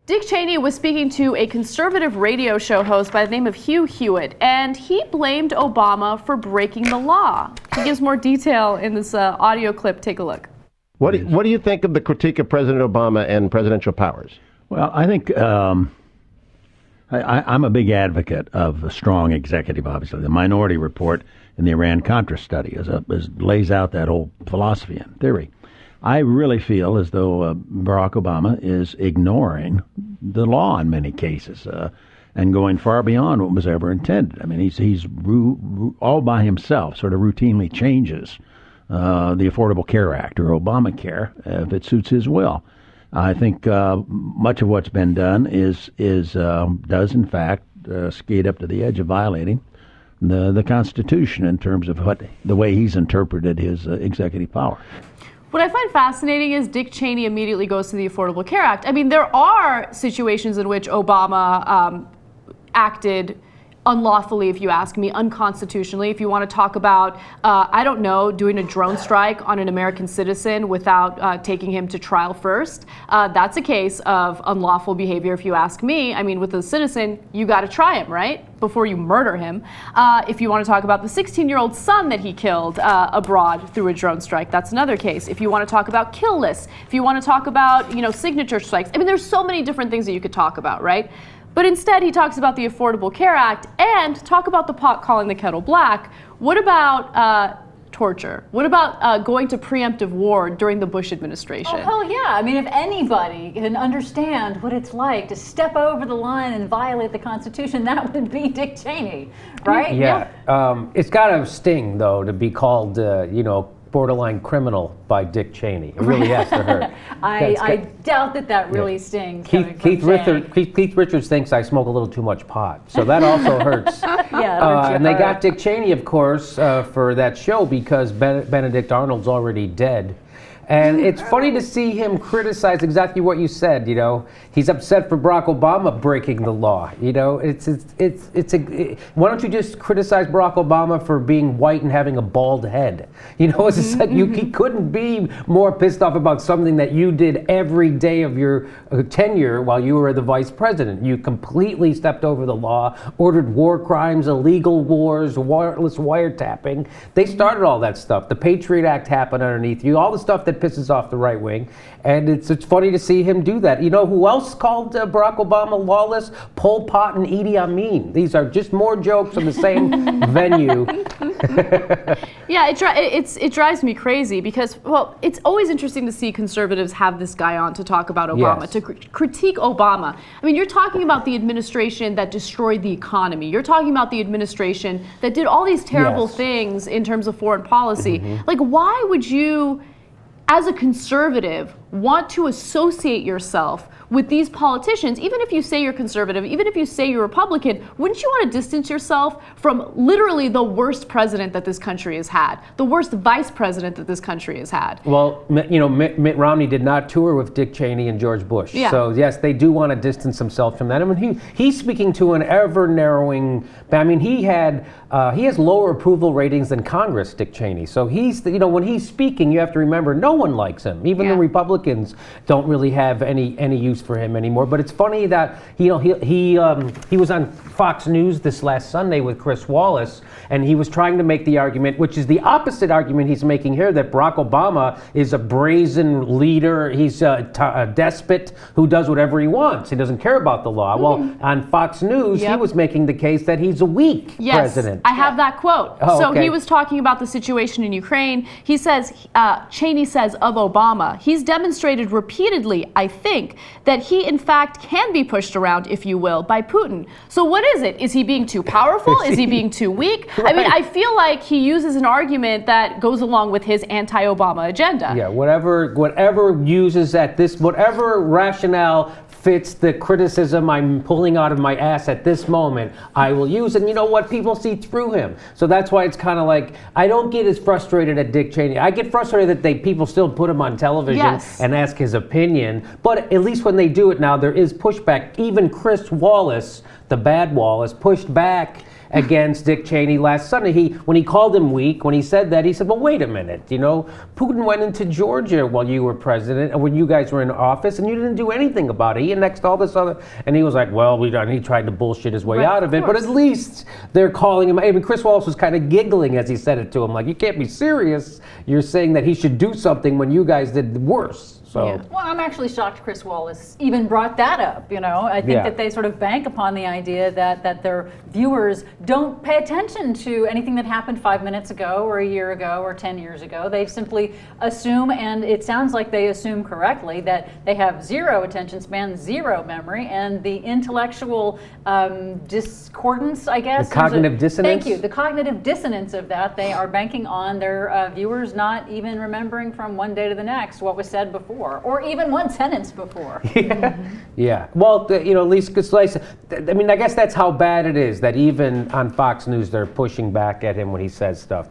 Dick Cheney was speaking to a conservative radio show host by the name of Hugh Hewitt, and he blamed Obama for breaking the law. He gives more detail in this audio clip. Take a look. What do you think of the critique of President Obama and presidential powers? Well, I think I'm a big advocate of a strong executive, obviously. The Minority Report in the Iran-Contra study lays out that whole philosophy and theory. I really feel as though Barack Obama is ignoring the law in many cases and going far beyond what was ever intended. I mean, he's all by himself, sort of routinely changes the Affordable Care Act or Obamacare if it suits his will. I think much of what's been done does in fact skate up to the edge of violating the Constitution in terms of the way he's interpreted his executive power. What I find fascinating is Dick Cheney immediately goes to the Affordable Care Act. I mean, there are situations in which Obama acted unlawfully, if you ask me, unconstitutionally. If you want to talk about, I don't know, doing a drone strike on an American citizen without taking him to trial first, that's a case of unlawful behavior, if you ask me. I mean, with a citizen, you got to try him, right? Before you murder him. If you want to talk about the 16-year-old son that he killed abroad through a drone strike, that's another case. If you want to talk about kill lists, if you want to talk about, signature strikes, I mean, there's so many different things that you could talk about, right? But instead, he talks about the Affordable Care Act and talk about the pot calling the kettle black. What about torture? What about going to preemptive war during the Bush administration? Oh, hell yeah. I mean, if anybody can understand what it's like to step over the line and violate the Constitution, that would be Dick Cheney, right? Yeah. It's got to sting, though, to be called, borderline criminal by Dick Cheney. It really has to hurt. I doubt that really stings. Keith Richards thinks I smoke a little too much pot, so that also hurts. And they got Dick Cheney, of course, for that show because Benedict Arnold's already dead. And it's funny to see him criticize exactly what you said. He's upset for Barack Obama breaking the law. Why don't you just criticize Barack Obama for being white and having a bald head? He couldn't be more pissed off about something that you did every day of your tenure while you were the vice president. You completely stepped over the law, ordered war crimes, illegal wars, warrantless wiretapping. They started all that stuff. The Patriot Act happened underneath you. All the stuff that pisses off the right wing, and it's funny to see him do that. You know who else called Barack Obama lawless? Pol Pot and Idi Amin. These are just more jokes on the same venue. Yeah, it drives me crazy because, well, it's always interesting to see conservatives have this guy on to talk about Obama, yes, to critique Obama. I mean, you're talking about the administration that destroyed the economy. You're talking about the administration that did all these terrible yes things in terms of foreign policy. Like, why would you, as a conservative, want to associate yourself with these politicians? Even if you say you're conservative, even if you say you're Republican, wouldn't you want to distance yourself from literally the worst president that this country has had, the worst vice president that this country has had? Well, Mitt Romney did not tour with Dick Cheney and George Bush. Yeah. So yes, they do want to distance themselves from that. I mean, he's speaking to an ever narrowing. I mean, he has lower approval ratings than Congress, Dick Cheney. So he's, when he's speaking, you have to remember, no one likes him. Even the Republicans don't really have any use for him anymore. But it's funny that he was on Fox News this last Sunday with Chris Wallace, and he was trying to make the argument, which is the opposite argument he's making here, that Barack Obama is a brazen leader. He's a despot who does whatever he wants. He doesn't care about the law. Well, on Fox News, he was making the case that he's a weak president. I have that quote. Oh, so he was talking about the situation in Ukraine. He says, Cheney says of Obama, he's demonstrated repeatedly, I think, that he in fact can be pushed around, if you will, by Putin. So what is it? Is he being too powerful? Is he being too weak? Right. I mean, I feel like he uses an argument that goes along with his anti-Obama agenda. Yeah, whatever rationale fits the criticism I'm pulling out of my ass at this moment, I will use. And you know what? People see through him. So that's why it's kind of like, I don't get as frustrated at Dick Cheney. I get frustrated that people still put him on television and ask his opinion. But at least when they do it now, there is pushback. Even Chris Wallace, the bad Wallace, pushed back against Dick Cheney last Sunday. When he called him weak, when he said that, he said, well, wait a minute, Putin went into Georgia while you were president, and when you guys were in office, and you didn't do anything about it. He annexed all this other, and he was like, well, and he tried to bullshit his way out of it, but at least they're calling him, I mean, Chris Wallace was kind of giggling as he said it to him, like, you can't be serious. You're saying that he should do something when you guys did worse. So. Yeah. Well, I'm actually shocked Chris Wallace even brought that up. I think that they sort of bank upon the idea that their viewers don't pay attention to anything that happened 5 minutes ago or a year ago or 10 years ago. They simply assume, and it sounds like they assume correctly, that they have zero attention span, zero memory, and the intellectual discordance, I guess. The cognitive dissonance? Thank you. The cognitive dissonance of that, they are banking on their viewers not even remembering from one day to the next what was said before. Or even one sentence before. Yeah. Well, at least, I mean, I guess that's how bad it is that even on Fox News they're pushing back at him when he says stuff.